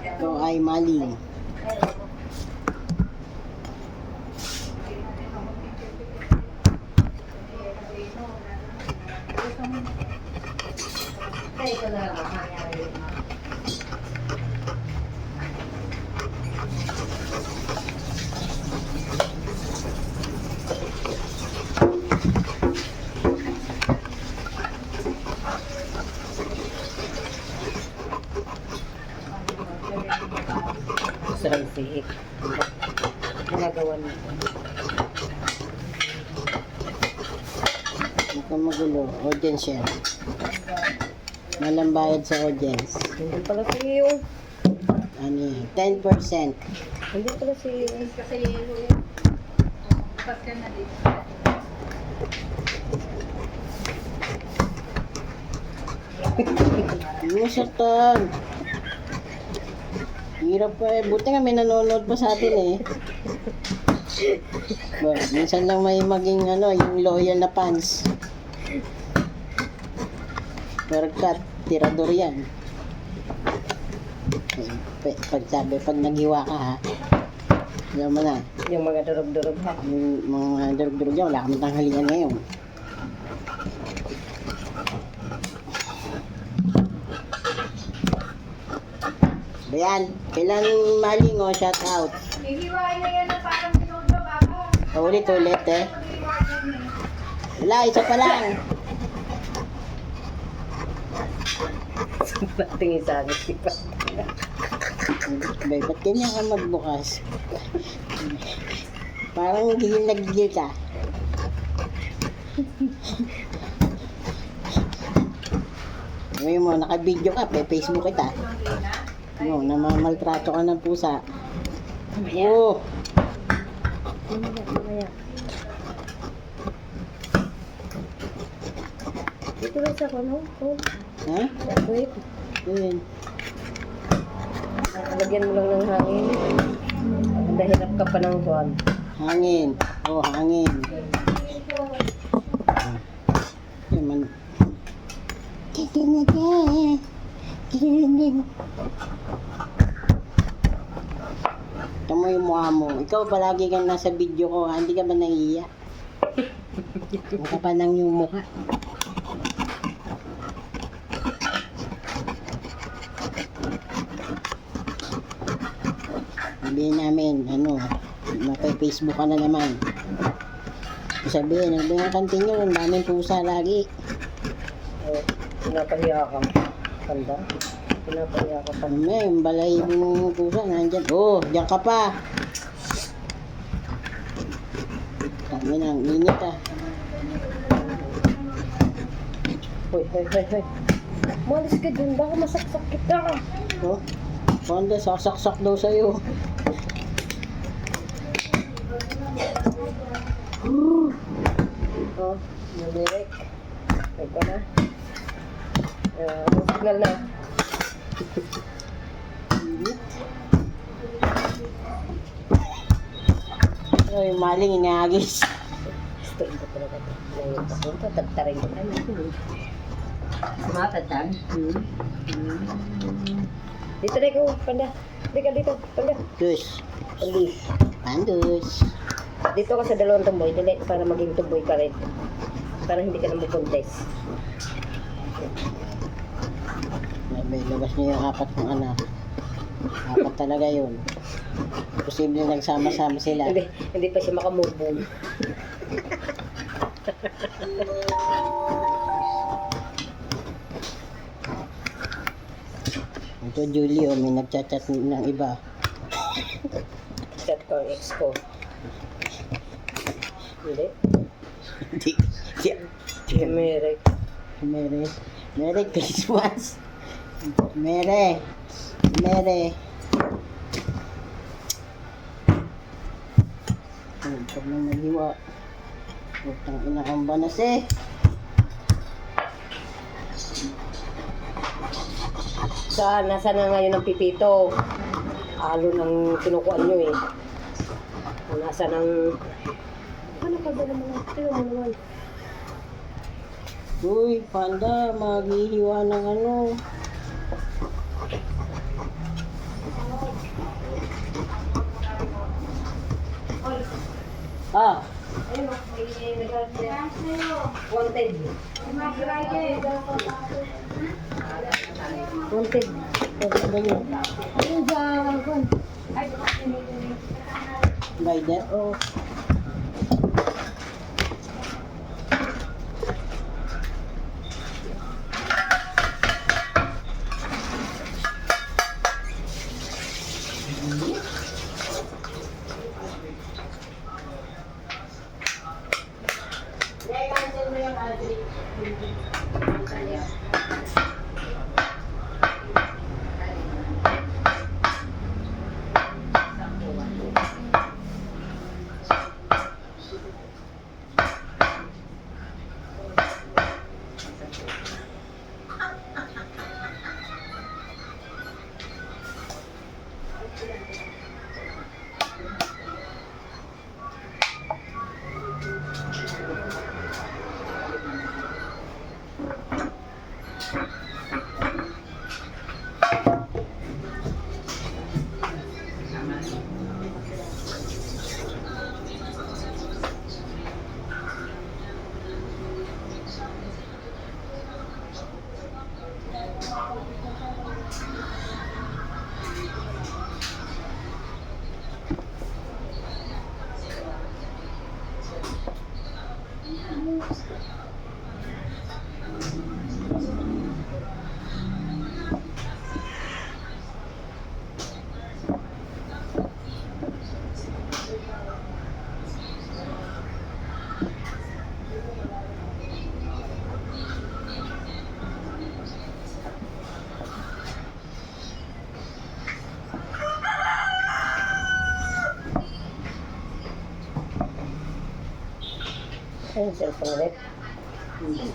Ito ay maling. Sarang sihik. Ginagawa nito. Huwag kang magulo. Audience yan. Walang bayad sa audience. Hindi pala si yung... Ano yan? 10%. Hindi pala si yung... Kasi pas ka na dito. Yung satan. Hirap pa eh. Buti nga may nanonood pa sa atin eh. Minsan lang may maging yung loyal na fans. Perkat, tirador yan. Pag naghiwa ka ha, alam mo na, Yung mga durog-durog ha. yung mga durug-durug yan, wala kami tanghalian ngayon. Ayan, kailan maling o shout out. Hihiwain na yan na parang binondo bago. Ulit-ulit eh. Wala, isa pa lang. Tingin sa akin. Bay, ba't ganyan ka magbukas? Parang gigil na gigil ka. Ngayon mo, naka-video ka, Facebook kita. No, namamaltrato ka ng pusa. Oo. Mamaya. Dito lang sa kono. Ha? Wait. Yun. Lagyan mo lang ng hangin. Dahilap ka pa ng kuwan. Hangin. Oh, hangin. Yan man. Tamo yung mukha mo. Ikaw palagi kang nasa video ko. Hindi ka ba nahihiya? Nakapanang yung mukha. Sabihin namin, mapa-Facebook ka na naman. Sabihin, ang kantin nyo, ang daming pusa lagi. Pinapahiya ka. Kanda. Pinapahiya ka pa. Yung balay ng pusa, nandyan. Oh, diyan ka pa. Kami na, ang init ah. Hoy. Malis ka dun. Baka masaksak kita. Oh, Panda, sasaksak daw sa'yo. Oh, nabirek. Ito na. Signal na. Oh, yung maling inaagis. Gusto ko talaga ito. Ngayon pa punta. Tagtarin ko na. Matatag? Dito na ikaw, Panda. Dito, Panda. Dus. Pandis. Pandus. Dito ka sa dalawang tumboy. Dili, para maging tumboy ka rin. Para hindi ka na mapuntes. Labas niyo yung apat ng anak. Apat talaga yun. Posible nagsama-sama sila. Hindi pa siya makamove on. Ito Julio, may nagchat-chat ng iba. Chat ko ang ex ko. Hindi. Merek. Merry Christmas. Merry. Huwag nang maghiwa. Putang ina ang banas eh. Nasaan na ngayon ang pipito? Alo ng kinukuha nyo eh. Nasa ng... Ano ka ba naman? Tiyo mo naman. Uy, Panda, maghihiwa ng ano. Ah, Ayun, may nag-alala. Wanted. Wanted. ano yun? Ayun sa, Rider? oh, cancel mo yung Aldrich. ayun, cellphone ulit. Hindi.